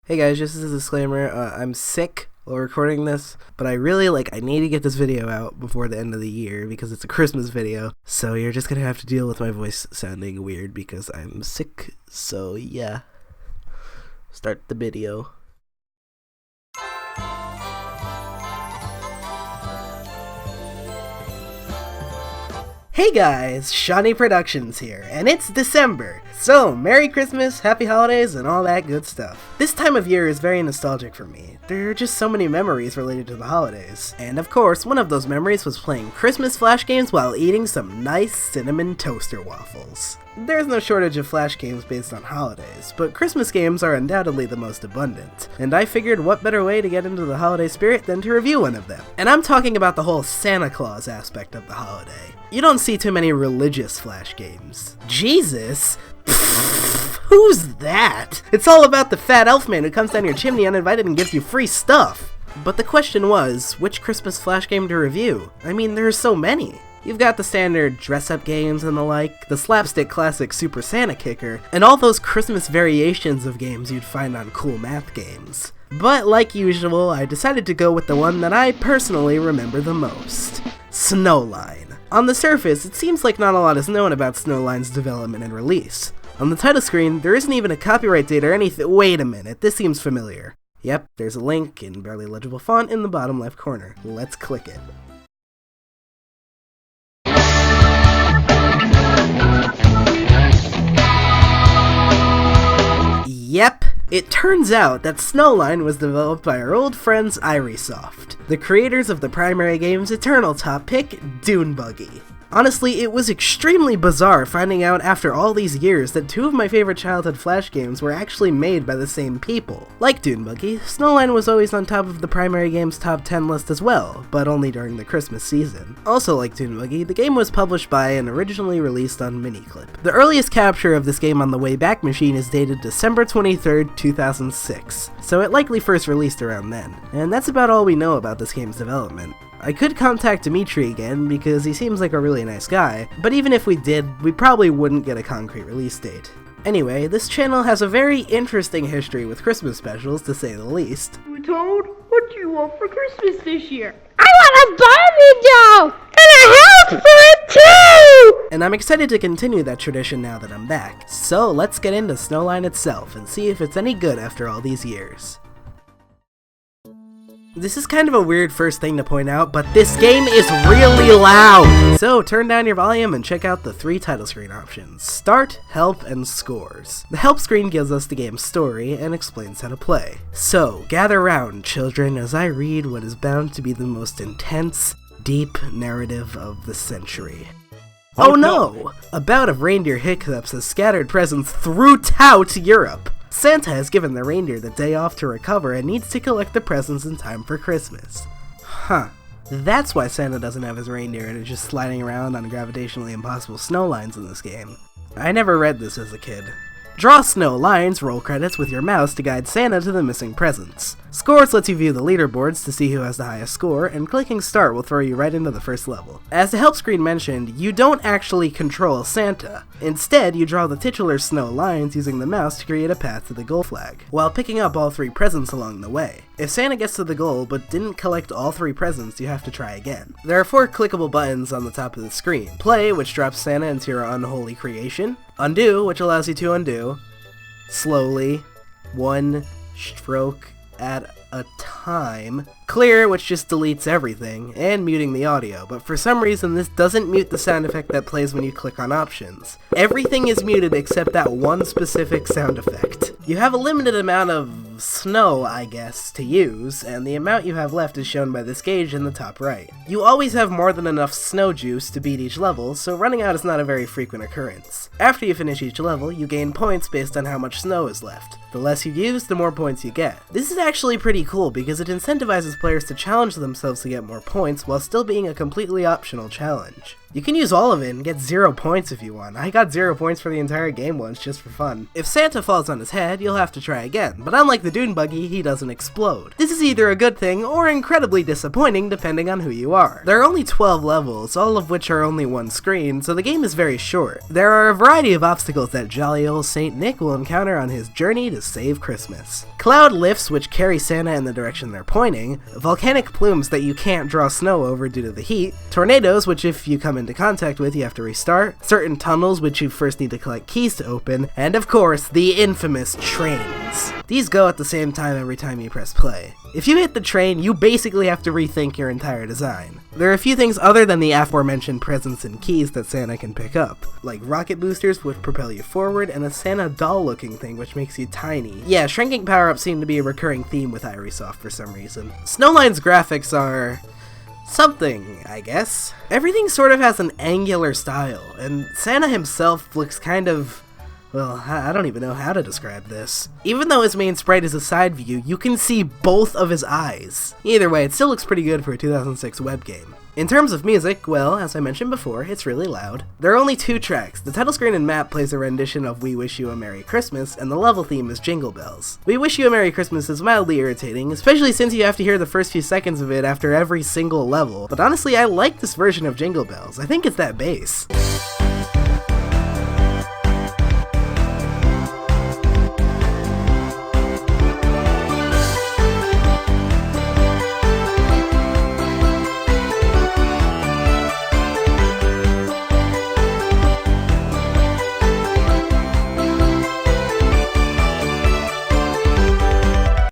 Hey guys, just as a disclaimer, I'm sick while recording this, but I need to get this video out before the end of the year because it's a Christmas video, so you're just gonna have to deal with my voice sounding weird because I'm sick, so yeah. Start the video. Hey guys, seanyproductions here, and it's December, so Merry Christmas, Happy Holidays, and all that good stuff. This time of year is very nostalgic for me. There are just so many memories related to the holidays. And of course, one of those memories was playing Christmas Flash games while eating some nice cinnamon toaster waffles. There's no shortage of Flash games based on holidays, but Christmas games are undoubtedly the most abundant, and I figured what better way to get into the holiday spirit than to review one of them. And I'm talking about the whole Santa Claus aspect of the holiday. You don't see too many religious Flash games. Jesus? Pfft, who's that? It's all about the fat elf man who comes down your chimney uninvited and gives you free stuff. But the question was, which Christmas Flash game to review? I mean, there are so many. You've got the standard dress-up games and the like, the slapstick classic Super Santa Kicker, and all those Christmas variations of games you'd find on cool math games. But like usual, I decided to go with the one that I personally remember the most. Snowline. On the surface, it seems like not a lot is known about Snowline's development and release. On the title screen, there isn't even a copyright date or anything. Wait a minute, this seems familiar. Yep, there's a link in barely legible font in the bottom left corner. Let's click it. Yep, it turns out that Snowline was developed by our old friends Iresoft, the creators of the primary game's eternal top pick, Dune Buggy. Honestly, it was extremely bizarre finding out after all these years that two of my favorite childhood Flash games were actually made by the same people. Like Dune Buggy, Snowline was always on top of the primary game's top 10 list as well, but only during the Christmas season. Also like Dune Buggy, the game was published by and originally released on Miniclip. The earliest capture of this game on the Wayback Machine is dated December 23rd, 2006, so it likely first released around then. And that's about all we know about this game's development. I could contact Dimitri again because he seems like a really nice guy, but even if we did, we probably wouldn't get a concrete release date. Anyway, this channel has a very interesting history with Christmas specials, to say the least. Toad, what do you want for Christmas this year? I want a Barbie doll! And a house for it too! And I'm excited to continue that tradition now that I'm back. So let's get into Snowline itself and see if it's any good after all these years. This is kind of a weird first thing to point out, but this game is really loud! So turn down your volume and check out the three title screen options: Start, Help, and Scores. The Help screen gives us the game's story and explains how to play. So gather round, children, as I read what is bound to be the most intense, deep narrative of the century. Oh no! A bout of reindeer hiccups has scattered presents throughout Europe. Santa has given the reindeer the day off to recover and needs to collect the presents in time for Christmas. Huh. That's why Santa doesn't have his reindeer and is just sliding around on gravitationally impossible snow lines in this game. I never read this as a kid. Draw snow lines, roll credits with your mouse to guide Santa to the missing presents. Scores lets you view the leaderboards to see who has the highest score, and clicking start will throw you right into the first level. As the help screen mentioned, you don't actually control Santa. Instead, you draw the titular snow lines using the mouse to create a path to the goal flag, while picking up all three presents along the way. If Santa gets to the goal but didn't collect all three presents, you have to try again. There are 4 clickable buttons on the top of the screen. Play, which drops Santa into your unholy creation. Undo, which allows you to undo slowly, one stroke at a time. Clear, which just deletes everything, and muting the audio, but for some reason this doesn't mute the sound effect that plays when you click on options. Everything is muted except that one specific sound effect. You have a limited amount of snow, I guess, to use, and the amount you have left is shown by this gauge in the top right. You always have more than enough snow juice to beat each level, so running out is not a very frequent occurrence. After you finish each level, you gain points based on how much snow is left. The less you use, the more points you get. This is actually pretty cool because it incentivizes players to challenge themselves to get more points while still being a completely optional challenge. You can use all of it and get 0 points if you want. I got 0 points for the entire game once just for fun. If Santa falls on his head, you'll have to try again, but unlike the dune buggy, he doesn't explode. This is either a good thing or incredibly disappointing depending on who you are. There are only 12 levels, all of which are only one screen, so the game is very short. There are a variety of obstacles that jolly old Saint Nick will encounter on his journey to save Christmas. Cloud lifts which carry Santa in the direction they're pointing, volcanic plumes that you can't draw snow over due to the heat, tornadoes which if you come into contact with you have to restart, certain tunnels which you first need to collect keys to open, and of course the infamous trains. These go at the same time every time you press play. If you hit the train, you basically have to rethink your entire design. There are a few things other than the aforementioned presents and keys that Santa can pick up, like rocket boosters which propel you forward, and a Santa doll looking thing which makes you tiny. Yeah, shrinking power-ups seem to be a recurring theme with Irysoft for some reason. Snowline's graphics are something, I guess. Everything sort of has an angular style, and Santa himself looks kind of, well, I don't even know how to describe this. Even though his main sprite is a side view, you can see both of his eyes. Either way, it still looks pretty good for a 2006 web game. In terms of music, well, as I mentioned before, it's really loud. There are only 2 tracks. The title screen and map plays a rendition of We Wish You a Merry Christmas, and the level theme is Jingle Bells. We Wish You a Merry Christmas is mildly irritating, especially since you have to hear the first few seconds of it after every single level, but honestly I like this version of Jingle Bells. I think it's that bass.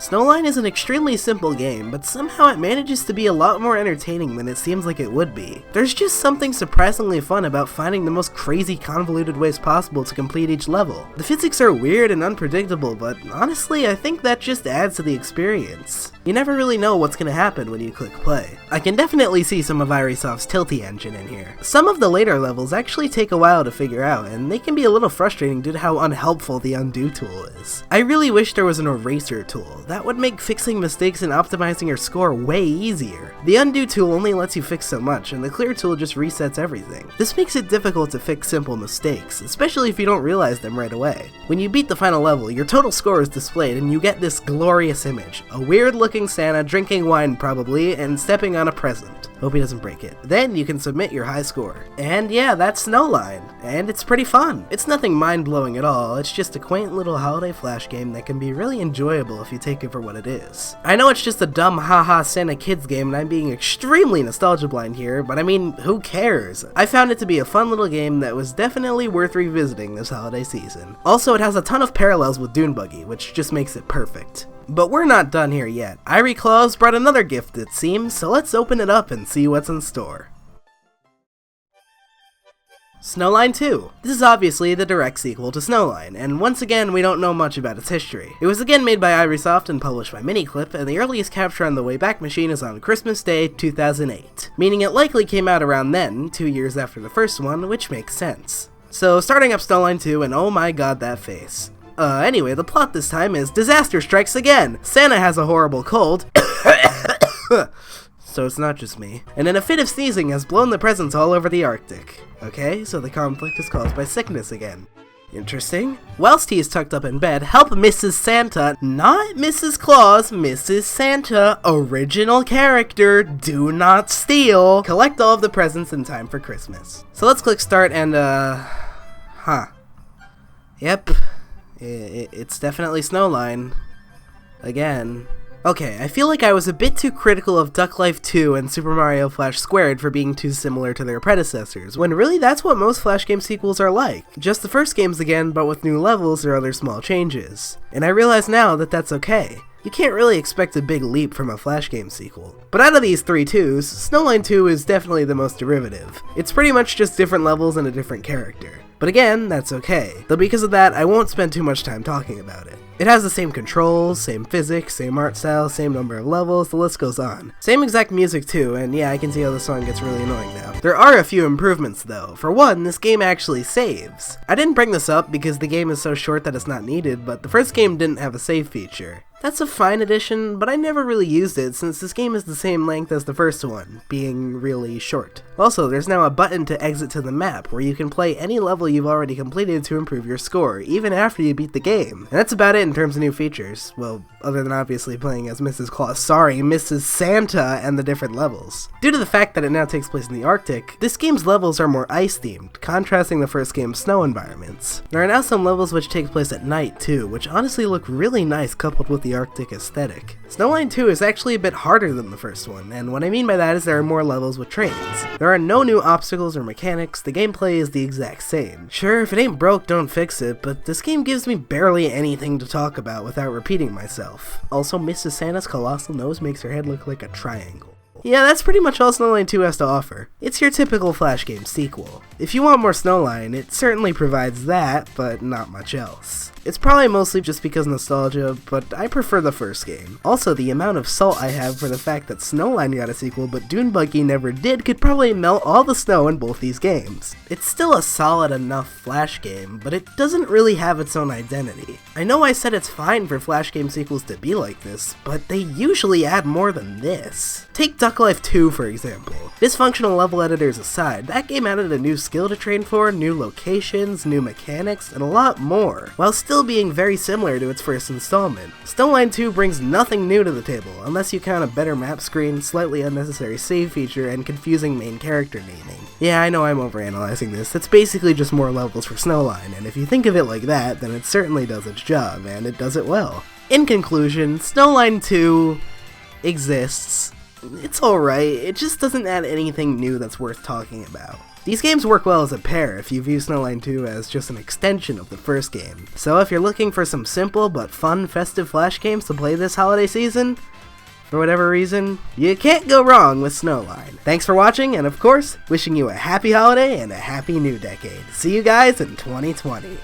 Snowline is an extremely simple game, but somehow it manages to be a lot more entertaining than it seems like it would be. There's just something surprisingly fun about finding the most crazy convoluted ways possible to complete each level. The physics are weird and unpredictable, but honestly I think that just adds to the experience. You never really know what's gonna happen when you click play. I can definitely see some of Irysoft's tilty engine in here. Some of the later levels actually take a while to figure out, and they can be a little frustrating due to how unhelpful the undo tool is. I really wish there was an eraser tool. That would make fixing mistakes and optimizing your score way easier. The undo tool only lets you fix so much, and the clear tool just resets everything. This makes it difficult to fix simple mistakes, especially if you don't realize them right away. When you beat the final level, your total score is displayed and you get this glorious image. A weird looking Santa drinking wine probably, and stepping on a present. Hope he doesn't break it. Then you can submit your high score. And yeah, that's Snowline. And it's pretty fun. It's nothing mind-blowing at all, it's just a quaint little holiday flash game that can be really enjoyable if you take it for what it is. I know it's just a dumb haha Santa kids game and I'm being extremely nostalgia blind here, but I mean, who cares? I found it to be a fun little game that was definitely worth revisiting this holiday season. Also, it has a ton of parallels with Dune Buggy, which just makes it perfect. But we're not done here yet. Irie Claus brought another gift it seems, so let's open it up and see what's in store. Snowline 2. This is obviously the direct sequel to Snowline, and once again we don't know much about its history. It was again made by Irysoft and published by Miniclip, and the earliest capture on the Wayback Machine is on Christmas Day 2008, meaning it likely came out around then, 2 years after the first one, which makes sense. So starting up Snowline 2, and oh my god that face. Anyway, the plot this time is disaster strikes again! Santa has a horrible cold, so it's not just me, and in a fit of sneezing has blown the presents all over the Arctic. Okay, so the conflict is caused by sickness again. Interesting. Whilst he is tucked up in bed, help Mrs. Santa, not Mrs. Claus, Mrs. Santa, original character, do not steal, collect all of the presents in time for Christmas. So let's click start and, Yep. It's definitely Snowline. Again. Okay, I feel like I was a bit too critical of Duck Life 2 and Super Mario Flash Squared for being too similar to their predecessors, when really that's what most Flash game sequels are like. Just the first games again, but with new levels or other small changes. And I realize now that that's okay. You can't really expect a big leap from a Flash game sequel. But out of these 3 2s, Snowline 2 is definitely the most derivative. It's pretty much just different levels and a different character. But again, that's okay. Though because of that, I won't spend too much time talking about it. It has the same controls, same physics, same art style, same number of levels, the list goes on. Same exact music too, and yeah, I can see how the song gets really annoying now. There are a few improvements though. For one, this game actually saves. I didn't bring this up because the game is so short that it's not needed, but the first game didn't have a save feature. That's a fine addition, but I never really used it since this game is the same length as the first one, being really short. Also, there's now a button to exit to the map, where you can play any level you've already completed to improve your score, even after you beat the game. And that's about it in terms of new features. Well, other than obviously playing as Mrs. Santa and the different levels. Due to the fact that it now takes place in the Arctic, this game's levels are more ice-themed, contrasting the first game's snow environments. There are now some levels which take place at night too, which honestly look really nice coupled with the Arctic aesthetic. Snowline 2 is actually a bit harder than the first one, and what I mean by that is there are more levels with trains. There are no new obstacles or mechanics, the gameplay is the exact same. Sure, if it ain't broke, don't fix it, but this game gives me barely anything to talk about without repeating myself. Also, Mrs. Santa's colossal nose makes her head look like a triangle. Yeah, that's pretty much all Snowline 2 has to offer. It's your typical Flash game sequel. If you want more Snowline, it certainly provides that, but not much else. It's probably mostly just because nostalgia, but I prefer the first game. Also, the amount of salt I have for the fact that Snowline got a sequel but Dune Buggy never did could probably melt all the snow in both these games. It's still a solid enough Flash game, but it doesn't really have its own identity. I know I said it's fine for Flash game sequels to be like this, but they usually add more than this. Take Duck Life 2 for example. Dysfunctional level editors aside, that game added a new skill to train for, new locations, new mechanics, and a lot more, while still being very similar to its first installment. Snowline 2 brings nothing new to the table, unless you count a better map screen, slightly unnecessary save feature, and confusing main character naming. Yeah, I know I'm overanalyzing this, it's basically just more levels for Snowline, and if you think of it like that, then it certainly does its job, and it does it well. In conclusion, Snowline 2 exists. It's alright, it just doesn't add anything new that's worth talking about. These games work well as a pair if you view Snowline 2 as just an extension of the first game. So if you're looking for some simple but fun festive Flash games to play this holiday season, for whatever reason, you can't go wrong with Snowline. Thanks for watching, and of course, wishing you a happy holiday and a happy new decade. See you guys in 2020.